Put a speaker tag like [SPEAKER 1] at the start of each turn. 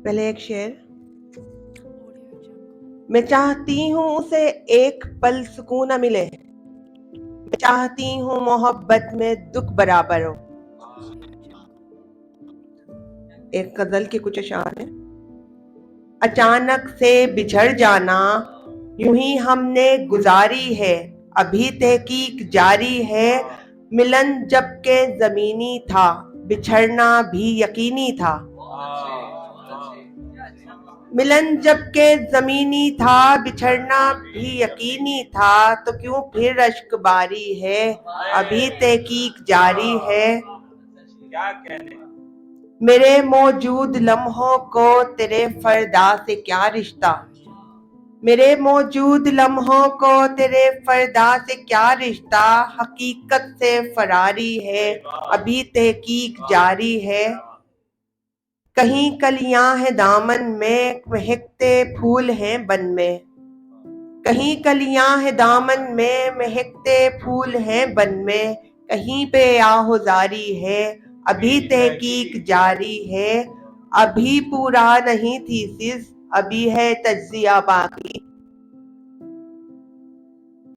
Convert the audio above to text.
[SPEAKER 1] پہلے ایک شعر. میں چاہتی ہوں اسے ایک پل سکون نہ ملے، میں چاہتی ہوں محبت میں دکھ برابر ہو. ایک غزل کے کچھ اشعار ہیں. اچانک سے بچھڑ جانا یوں ہی ہم نے گزاری ہے، ابھی تحقیق جاری ہے. ملن جب کہ زمینی تھا، بچھڑنا بھی یقینی تھا. ملن جب کہ زمینی تھا، بچھڑنا بھی یقینی تھا. تو کیوں پھر اشک باری ہے، ابھی تحقیق جاری ہے. میرے موجود لمحوں کو تیرے فردا سے کیا رشتہ، میرے موجود لمحوں کو تیرے فردا سے کیا رشتہ. حقیقت سے فراری ہے، ابھی تحقیق جاری ہے. کہیں کلیاں ہیں دامن میں، مہکتے پھول ہیں بن میں. کہیں کلیاں ہیں دامن میں، مہکتے پھول ہیں بن میں. کہیں پہ آہوزاری ہے، ابھی تحقیق جاری ہے. ابھی پورا نہیں تھیسس، ابھی ہے تجزیہ باقی.